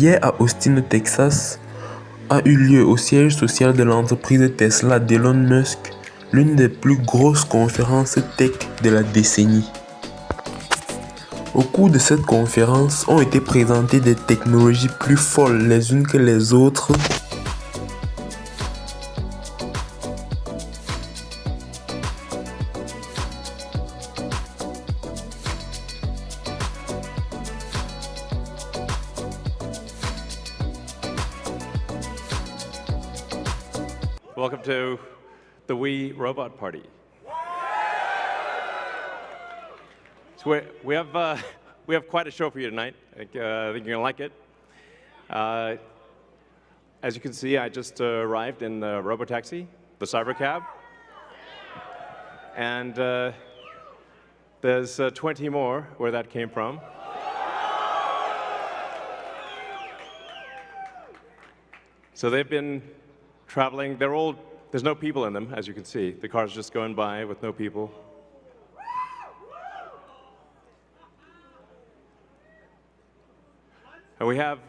Hier à Austin, au Texas, a eu lieu au siège social de l'entreprise Tesla d'Elon Musk, l'une des plus grosses conférences tech de la décennie. Au cours de cette conférence ont été présentées des technologies plus folles les unes que les autres. Welcome to the Wii Robot Party. So we have quite a show for you tonight. I think you're going to like it. As you can see, I just arrived in the robotaxi, the cybercab, and there's 20 more where that came from. So they've been traveling. There's no people in them, as you can see. The car's just going by with no people. And we have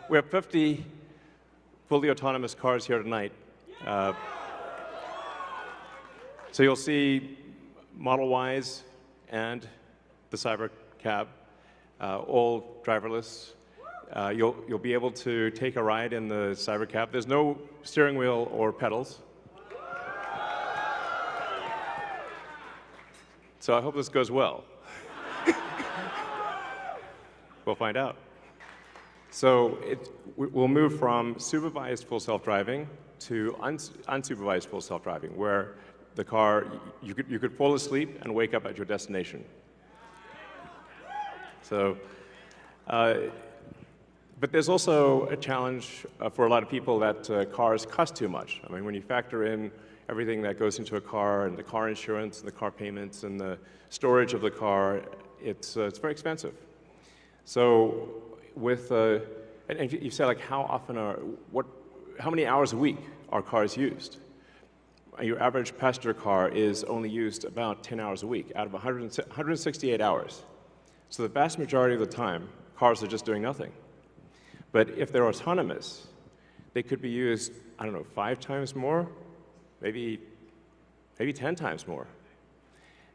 50 fully autonomous cars here tonight. So you'll see Model Ys and the cybercab, all driverless. You'll be able to take a ride in the cybercab. There's no steering wheel or pedals. So I hope this goes well. We'll find out. So we'll move from supervised full self-driving to unsupervised full self-driving, where the car, you could fall asleep and wake up at your destination. So. But there's also a challenge for a lot of people that cars cost too much. I mean, when you factor in everything that goes into a car, and the car insurance, and the car payments, and the storage of the car, it's very expensive. So and you say, like, how many hours a week are cars used? Your average passenger car is only used about 10 hours a week out of 168 hours. So the vast majority of the time, cars are just doing nothing. But if they're autonomous, they could be used, 5 times more, maybe 10 times more.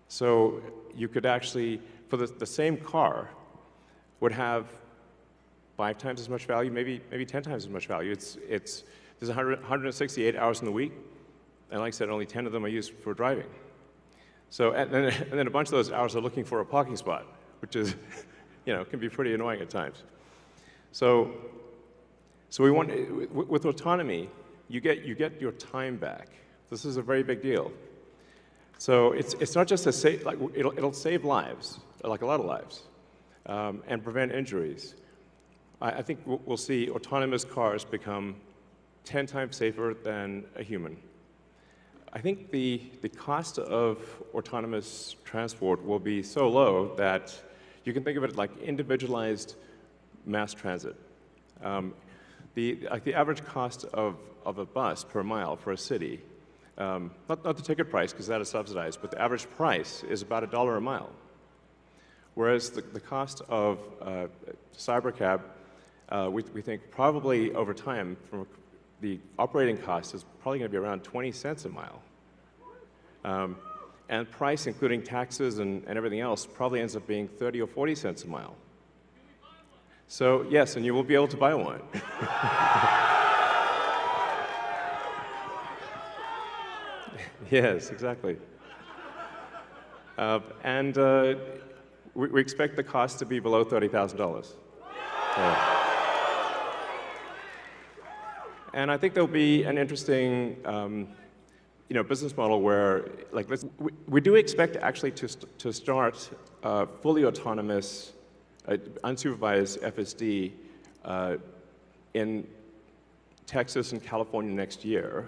So you could actually, for the same car, would have 5 times as much value, maybe 10 times as much value. There's 168 hours in the week, and like I said, only 10 of them are used for driving. So, and then a bunch of those hours are looking for a parking spot, which is, can be pretty annoying at times. So we want, with autonomy, you get your time back. This is a very big deal. So it's not just it'll save lives, like a lot of lives, and prevent injuries. I think we'll see autonomous cars become 10 times safer than a human. I think the cost of autonomous transport will be so low that you can think of it like individualized mass transit. The average cost of a bus per mile for a city, not the ticket price, because that is subsidized, but the average price is about $1 a mile. Whereas the cost of cybercab, we think probably over time, from the operating cost is probably going to be around 20 cents a mile. And price, including taxes and everything else, probably ends up being 30 or 40 cents a mile. So yes, and you will be able to buy one. Yes, exactly. And we expect the cost to be below $30,000. And I think there'll be an interesting business model where, we do expect actually to start fully autonomous unsupervised FSD in Texas and California next year.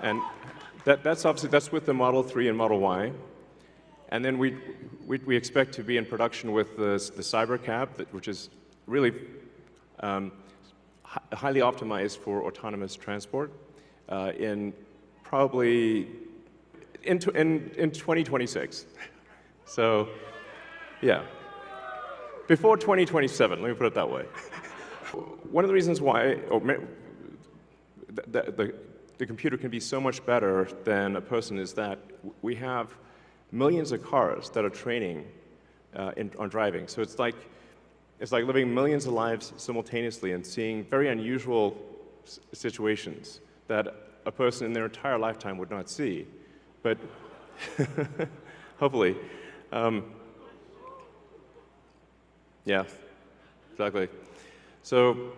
And that's with the Model 3 and Model Y. And then we expect to be in production with the cybercab, which is really highly optimized for autonomous transport in probably in 2026. So, yeah. before 2027, let me put it that way. One of the reasons why the computer can be so much better than a person is that we have millions of cars that are training on driving. So it's like living millions of lives simultaneously and seeing very unusual situations that a person in their entire lifetime would not see. But hopefully, yeah, exactly. So,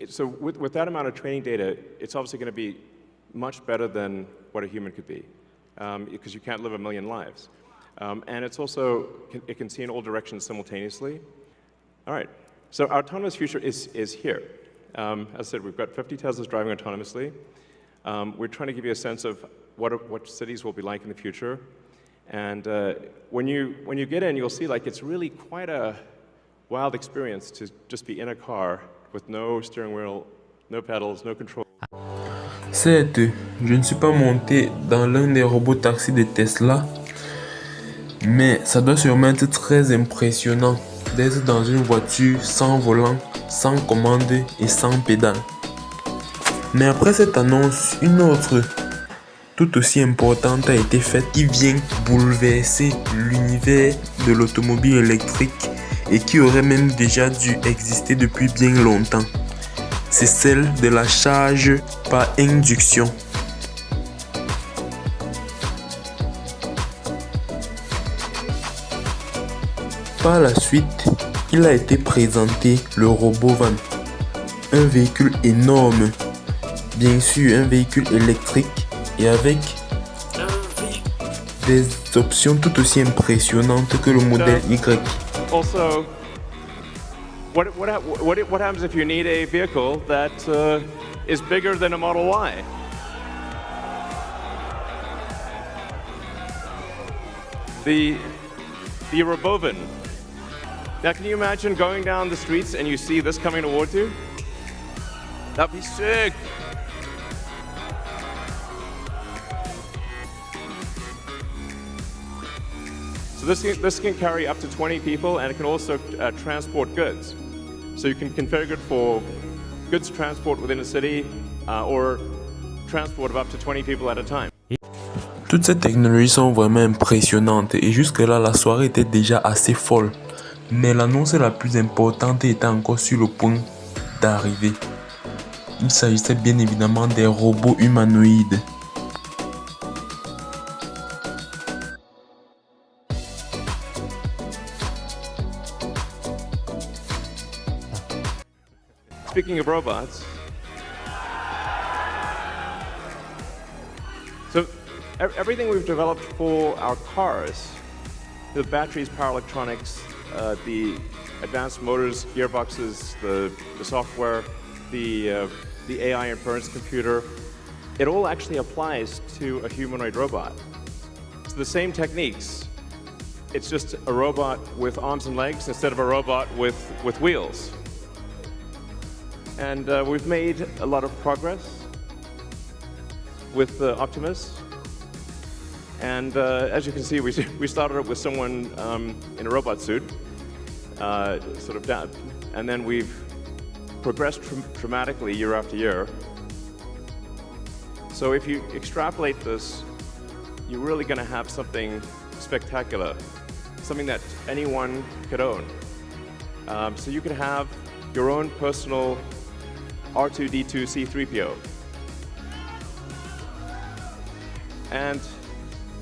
so with that amount of training data, it's obviously going to be much better than what a human could be, because you can't live a million lives. And it's also, it can see in all directions simultaneously. All right, so our autonomous future is here. As I said, we've got 50 Teslas driving autonomously. We're trying to give you a sense of what cities will be like in the future. And when you get in, you'll see like it's really quite a wild experience to just be in a car with no steering wheel, no pedals, no control. Certes, je ne suis pas monté dans l'un des robots taxis de Tesla, mais ça doit sûrement être très impressionnant d'être dans une voiture sans volant, sans commande et sans pédale. Mais après cette annonce, une autre tout aussi importante a été faite qui vient bouleverser l'univers de l'automobile électrique et qui aurait même déjà dû exister depuis bien longtemps. C'est celle de la charge par induction. Par la suite, il a été présenté le robot van, un véhicule énorme, bien sûr un véhicule électrique et avec des options tout aussi impressionnantes que le modèle Y. Also, what happens if you need a vehicle that is bigger than a Model Y? The Robovan. Now, can you imagine going down the streets and you see this coming towards you? That'd be sick. So this can carry up to 20 people, and it can also transport goods. So you can configure it for goods transport within a city or transport of up to 20 people at a time. Toutes ces technologies sont vraiment impressionnantes et jusque-là la soirée était déjà assez folle. Mais l'annonce la plus importante était encore sur le point d'arriver. Il s'agissait bien évidemment des robots humanoïdes. Speaking of robots, so everything we've developed for our cars, the batteries, power electronics, the advanced motors, gearboxes, the software, the AI inference computer, it all actually applies to a humanoid robot. It's the same techniques. It's just a robot with arms and legs instead of a robot with wheels. And we've made a lot of progress with Optimus. And as you can see, we started it with someone in a robot suit, sort of down, and then we've progressed dramatically year after year. So if you extrapolate this, you're really going to have something spectacular, something that anyone could own. So you could have your own personal R2-D2 C3PO. And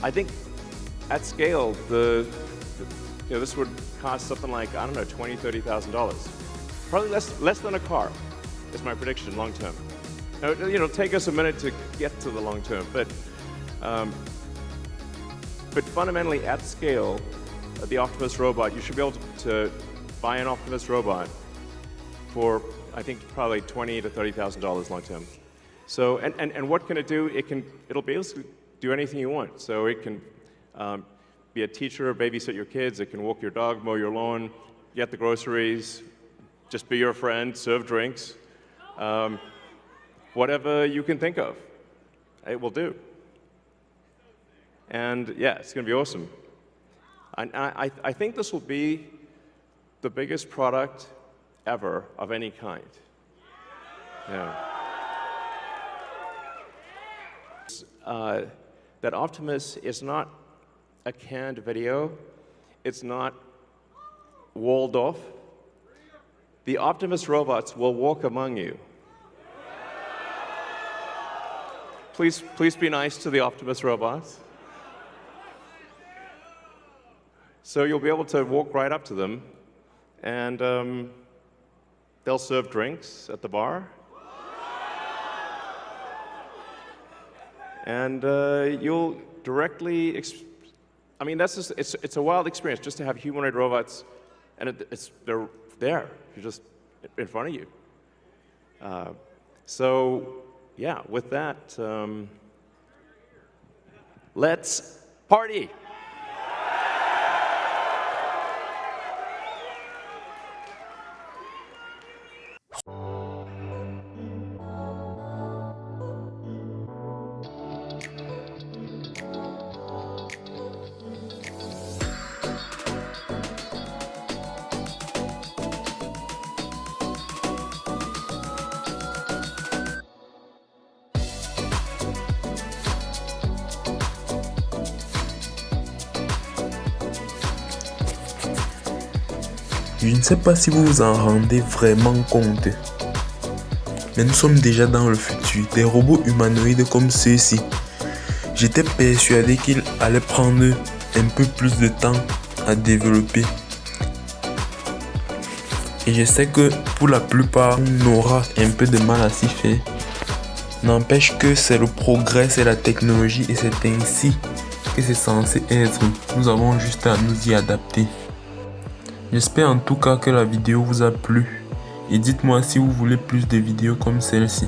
I think at scale, this would cost something like, I don't know, $20,000, $30,000. Probably less than a car, is my prediction, long term. Now, it'll take us a minute to get to the long term, but fundamentally at scale, the Optimus robot, you should be able to buy an Optimus robot for, I think, probably $20,000 to $30,000 long term. So, and what can it do? It'll basically do anything you want. So it can be a teacher, babysit your kids. It can walk your dog, mow your lawn, get the groceries, just be your friend, serve drinks. Whatever you can think of, it will do. And yeah, it's going to be awesome. I think this will be the biggest product ever of any kind. Yeah. That Optimus is not a canned video. It's not walled off. The Optimus robots will walk among you. Please be nice to the Optimus robots. So you'll be able to walk right up to them, and they'll serve drinks at the bar. And you'll directly, I mean, that's just, it's a wild experience just to have humanoid robots, and they're there, you're just in front of you. So, yeah, with that, let's party. Je ne sais pas si vous vous en rendez vraiment compte, mais nous sommes déjà dans le futur. Des robots humanoïdes comme ceux-ci. J'étais persuadé qu'ils allaient prendre un peu plus de temps à développer. Et je sais que pour la plupart, on aura un peu de mal à s'y faire. N'empêche que c'est le progrès, c'est la technologie et c'est ainsi que c'est censé être. Nous avons juste à nous y adapter. J'espère en tout cas que la vidéo vous a plu et dites-moi si vous voulez plus de vidéos comme celle-ci.